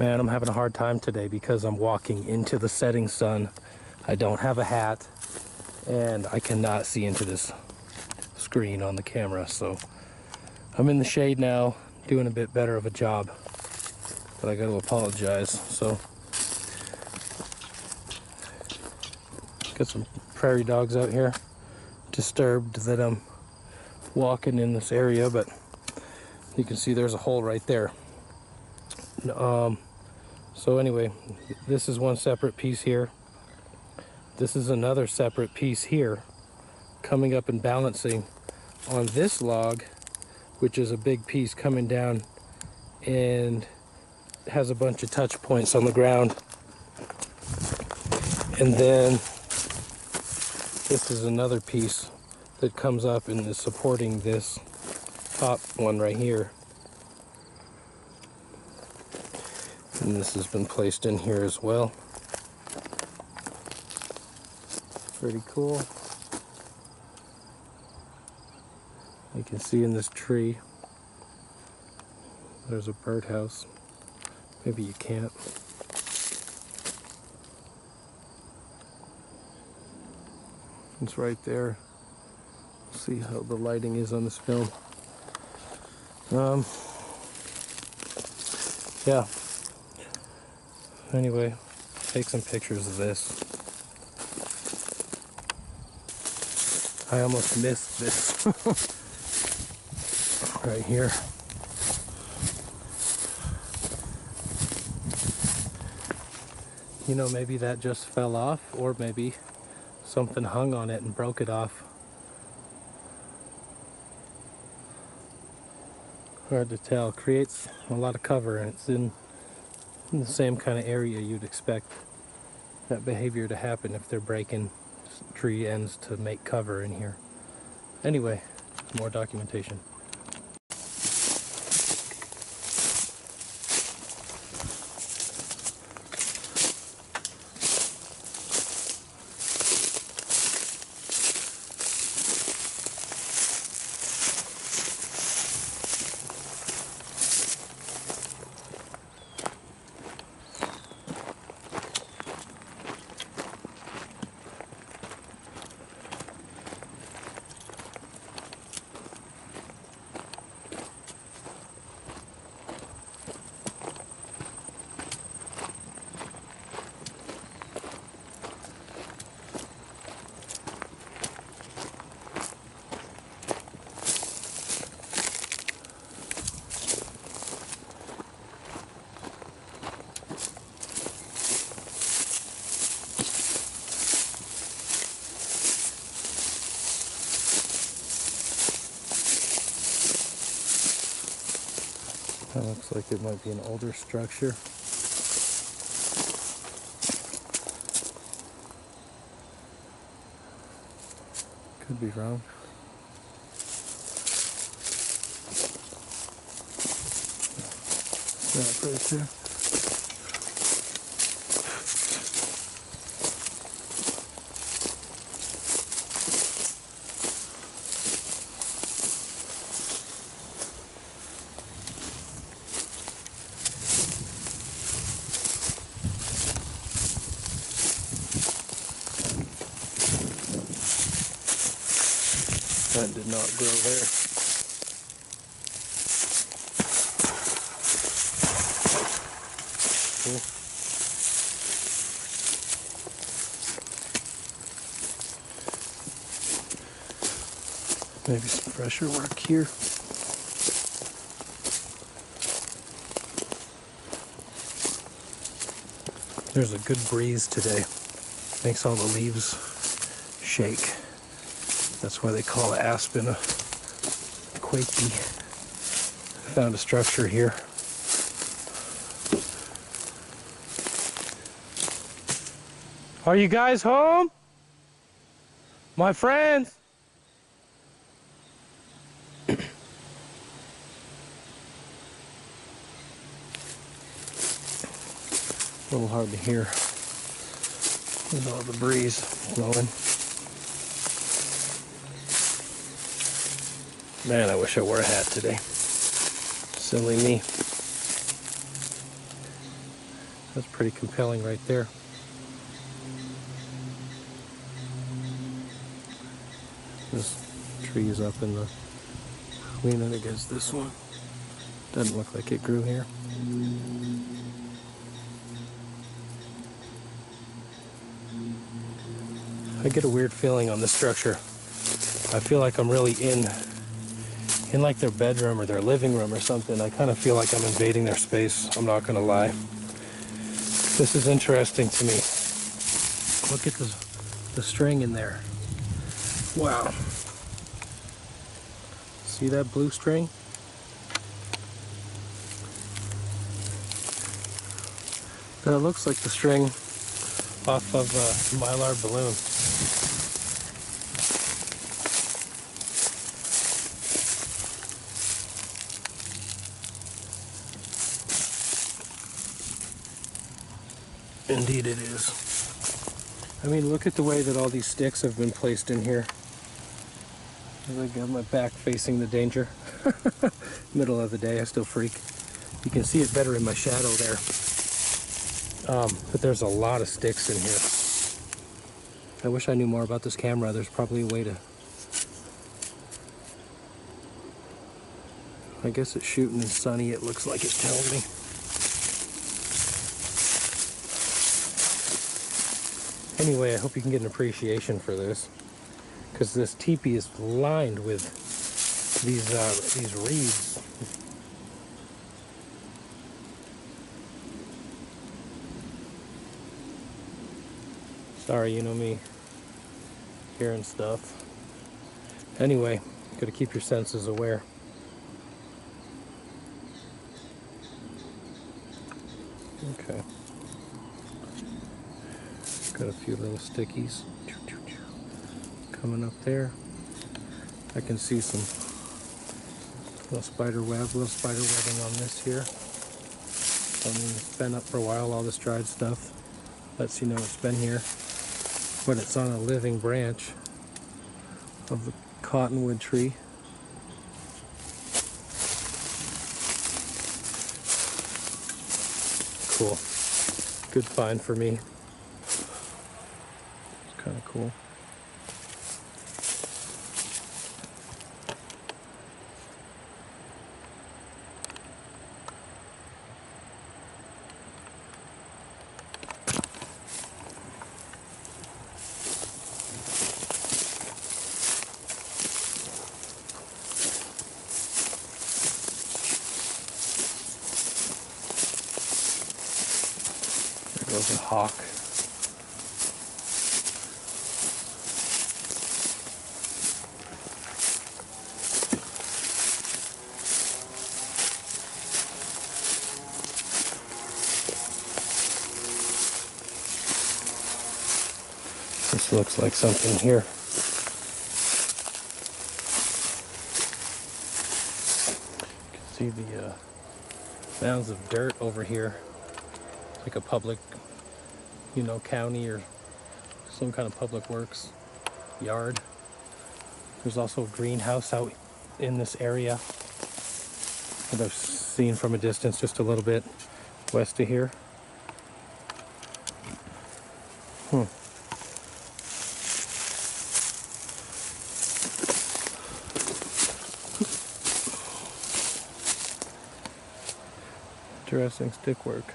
Man, I'm having a hard time today because I'm walking into the setting sun. I don't have a hat, and I cannot see into this screen on the camera, so I'm in the shade now, doing a bit better of a job, but I got to apologize. So, got some prairie dogs out here, disturbed that I'm walking in this area, but you can see there's a hole right there. So anyway, this is one separate piece here. This is another separate piece here, coming up and balancing on this log, which is a big piece coming down and has a bunch of touch points on the ground. And then this is another piece that comes up and is supporting this top one right here. And this has been placed in here as well. Pretty cool. You can see in this tree, there's a birdhouse. Maybe you can't. It's right there. See how the lighting is on this film. Yeah. Anyway, take some pictures of this. I almost missed this right here. You know, maybe that just fell off, or maybe something hung on it and broke it off. Hard to tell. Creates a lot of cover, and it's in the same kind of area you'd expect that behavior to happen if they're breaking tree ends to make cover in here. Anyway, more documentation. That looks like it might be an older structure. Could be wrong. Snap right there. That did not grow there. Cool. Maybe some pressure work here. There's a good breeze today. Makes all the leaves shake. That's why they call aspen a quakey. Found a structure here. Are you guys home? My friends? A little hard to hear with all the breeze blowing. Man, I wish I wore a hat today. Silly me. That's pretty compelling right there. This tree is up in the leaning against this one. Doesn't look like it grew here. I get a weird feeling on this structure. I feel like I'm really in like their bedroom or their living room or something. I kind of feel like I'm invading their space. I'm not gonna lie. This is interesting to me. Look at the string in there. Wow. See that blue string? That looks like the string off of a Mylar balloon. Indeed it is. I mean, look at the way that all these sticks have been placed in here. I got my back facing the danger. Middle of the day, I still freak. You can see it better in my shadow there. But there's a lot of sticks in here. I wish I knew more about this camera. There's probably a way to... I guess it's shooting and sunny, it looks like it's telling me. Anyway, I hope you can get an appreciation for this, because this teepee is lined with these reeds. Sorry, you know me, hearing stuff. Anyway, gotta keep your senses aware. Okay. Got a few little stickies coming up there. I can see some little spider webbing on this here. I mean, it's been up for a while, all this dried stuff. Lets you know it's been here. But it's on a living branch of the cottonwood tree. Cool. Good find for me. Kind of cool. There goes a hawk. This looks like something here. You can see the mounds of dirt over here. It's like a public, you know, county or some kind of public works yard. There's also a greenhouse out in this area that I've seen from a distance just a little bit west of here. Interesting stick work.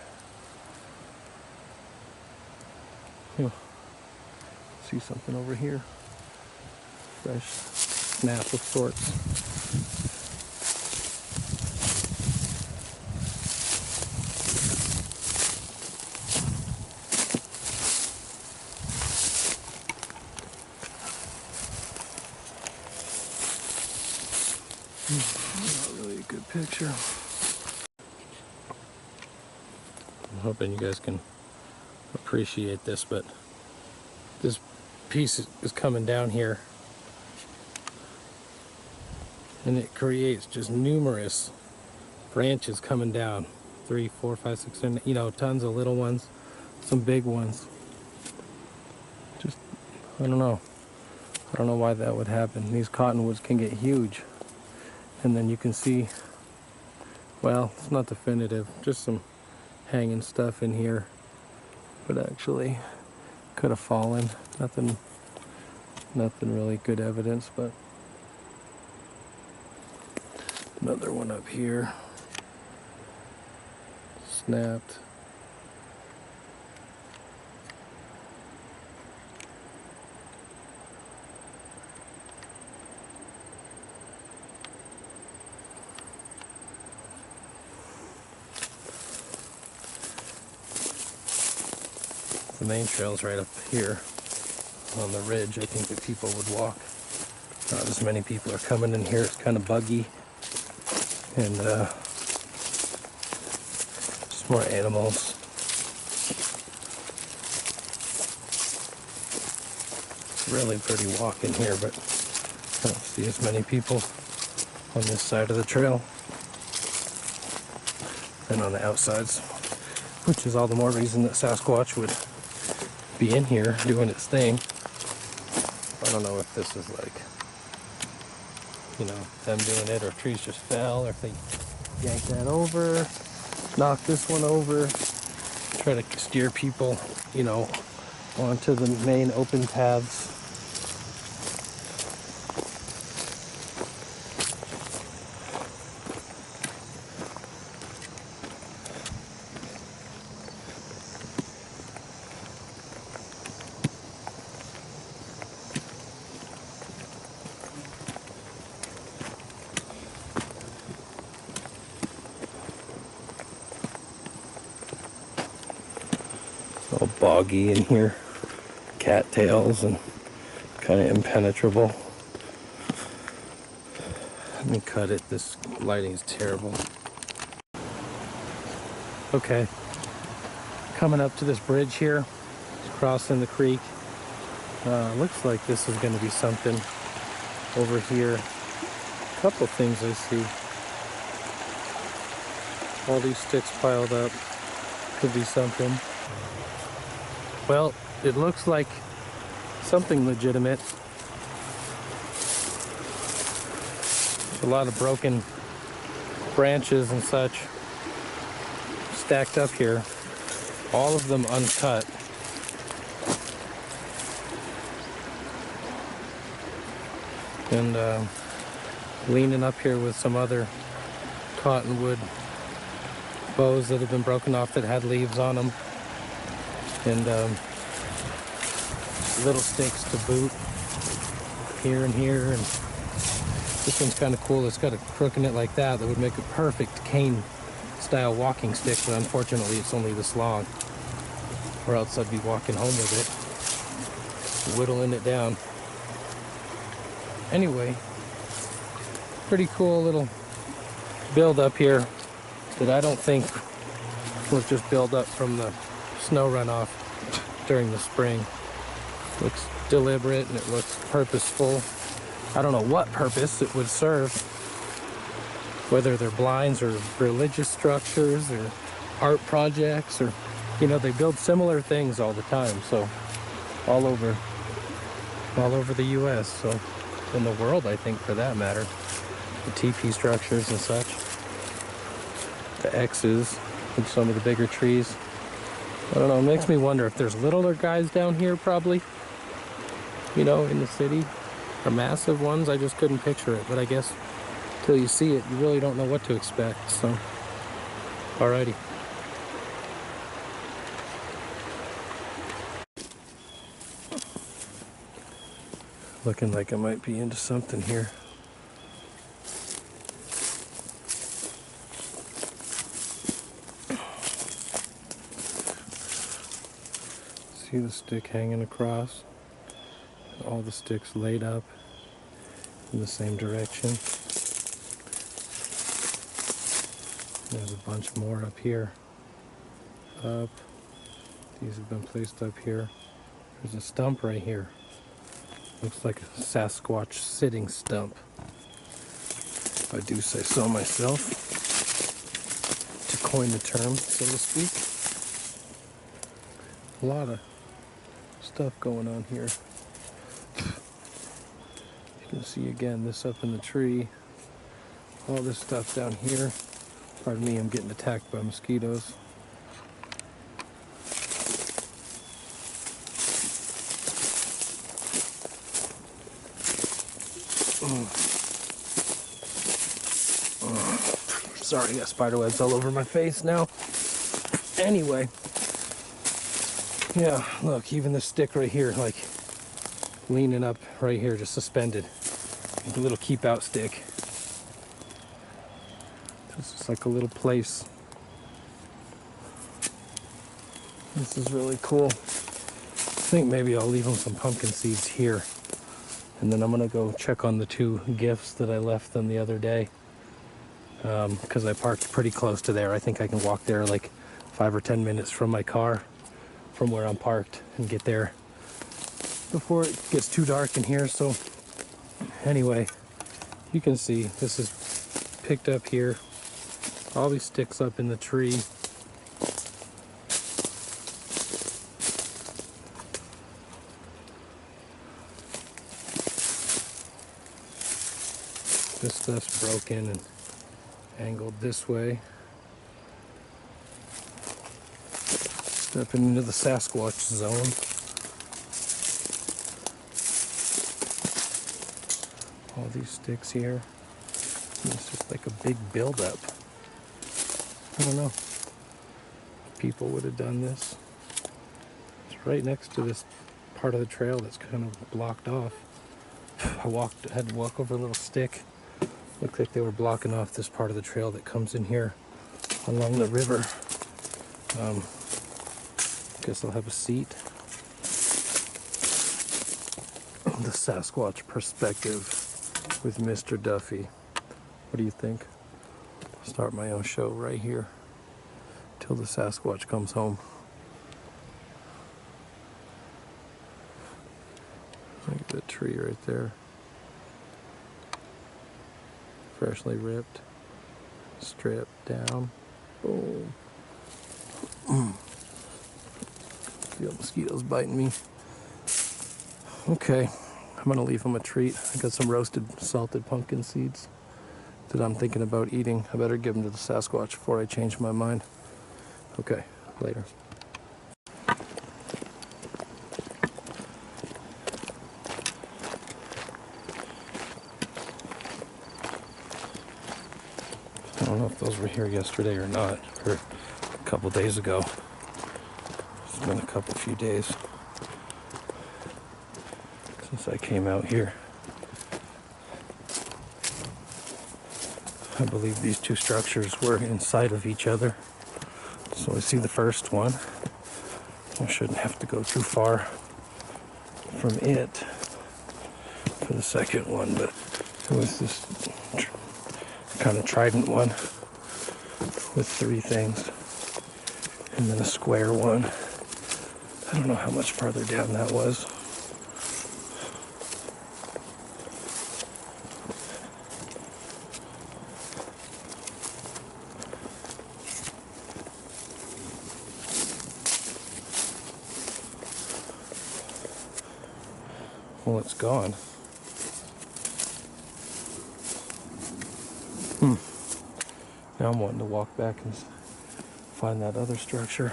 See something over here. Fresh snap of sorts. Not really a good picture. I'm hoping you guys can appreciate this, but this piece is coming down here and it creates just numerous branches coming down. 3, 4, 5, 6, 7, you know, tons of little ones, some big ones. Just, I don't know why that would happen. These cottonwoods can get huge, and then you can see, well, it's not definitive, just some hanging stuff in here. but actually could have fallen. Nothing really good evidence, but another one up here. Snapped. The main trail's right up here on the ridge. I think that people would walk. Not as many people are coming in here. It's kind of buggy, and just more animals. It's really pretty walk in here, but I don't see as many people on this side of the trail than on the outsides, which is all the more reason that Sasquatch would be in here doing its thing. I don't know if this is like, you know, them doing it, or if trees just fell, or if they yanked that over, knocked this one over, try to steer people, you know, onto the main open paths. All boggy in here, cattails, and kind of impenetrable. Let me cut it. This lighting is terrible. Okay, coming up to this bridge here, just crossing the creek. Looks like this is going to be something over here. A couple things I see. All these sticks piled up. Could be something. Well, it looks like something legitimate. There's a lot of broken branches and such stacked up here, all of them uncut. And leaning up here with some other cottonwood boughs that have been broken off that had leaves on them. And little sticks to boot here and here, and this one's kind of cool. It's got a crook in it like that would make a perfect cane style walking stick, but unfortunately it's only this long, or else I'd be walking home with it, whittling it down. Anyway, pretty cool little build up here that I don't think was just build up from the snow runoff during the spring. Looks deliberate and it looks purposeful. I don't know what purpose it would serve, whether they're blinds or religious structures or art projects, or, you know, they build similar things all the time. So all over the US, so in the world, I think, for that matter. The teepee structures and such, the X's and some of the bigger trees. I don't know, it makes me wonder if there's littler guys down here, probably, you know, in the city, or massive ones. I just couldn't picture it, but I guess till you see it, you really don't know what to expect. So, alrighty. Looking like I might be into something here. See the stick hanging across? All the sticks laid up in the same direction. There's a bunch more up here. Up. These have been placed up here. There's a stump right here. Looks like a Sasquatch sitting stump, if I do say so myself, to coin the term, so to speak. A lot of stuff going on here. You can see again this up in the tree, all this stuff down here. Pardon me, I'm getting attacked by mosquitoes. Sorry, I got spider webs all over my face now. Anyway, yeah, look, even the stick right here, like leaning up right here, just suspended. A little keep out stick. It's just like a little place. This is really cool. I think maybe I'll leave them some pumpkin seeds here. And then I'm gonna go check on the 2 gifts that I left them the other day. Because I parked pretty close to there. I think I can walk there like 5 or 10 minutes from my car, from where I'm parked, and get there before it gets too dark in here. So anyway, you can see this is picked up here. All these sticks up in the tree. This stuff's broken and angled this way. Stepping into the Sasquatch zone. All these sticks here. It's just like a big buildup. I don't know if people would have done this. It's right next to this part of the trail that's kind of blocked off. I had to walk over a little stick. Looked like they were blocking off this part of the trail that comes in here along the river. Guess I'll have a seat. The Sasquatch perspective with Mr. Duffy. What do you think? I'll start my own show right here till the Sasquatch comes home. Look at that tree right there. Freshly ripped, stripped down. Boom. Feel mosquitoes biting me. Okay, I'm gonna leave them a treat. I got some roasted, salted pumpkin seeds that I'm thinking about eating. I better give them to the Sasquatch before I change my mind. Okay, later. I don't know if those were here yesterday or not, or a couple days ago. It's been a few days since I came out here. I believe these 2 structures were inside of each other. So I see the first one. I shouldn't have to go too far from it for the second one, but it was this kind of trident one with 3 things, and then a square one. I don't know how much farther down that was. Well, it's gone. Now I'm wanting to walk back and find that other structure.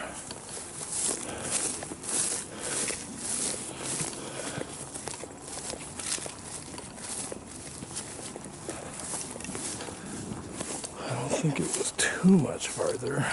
I don't think it was too much farther.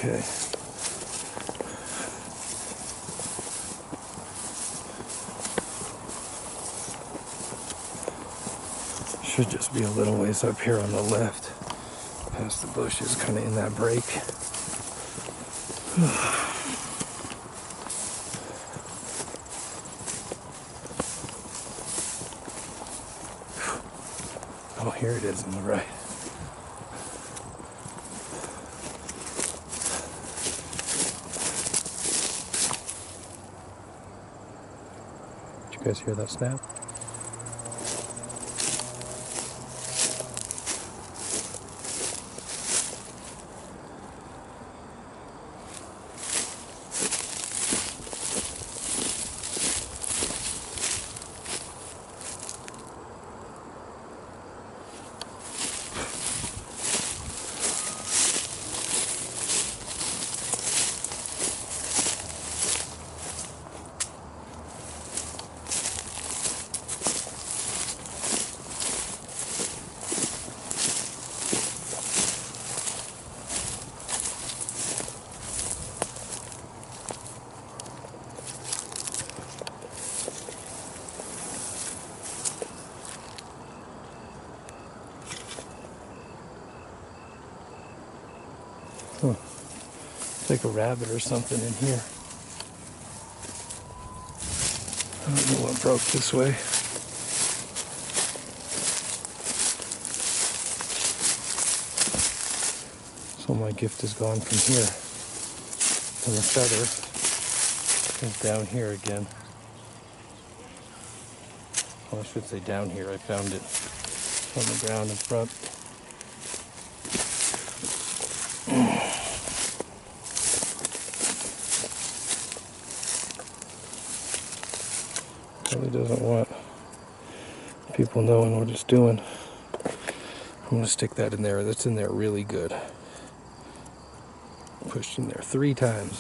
Okay. Should just be a little ways up here on the left, past the bushes, kind of in that break. Oh, here it is on the right. Did you guys hear that snap? Huh. It's like a rabbit or something in here. I don't know what broke this way. So my gift is gone from here. And the feather is down here again. Well, I should say down here. I found it on the ground in front. Really doesn't want people knowing what it's doing. I'm going to stick that in there. That's in there really good. Pushed in there 3 times.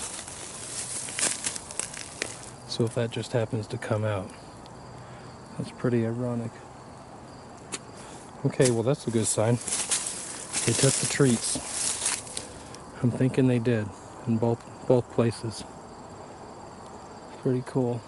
So if that just happens to come out, that's pretty ironic. Okay, well that's a good sign. They took the treats. I'm thinking they did in both places. Pretty cool.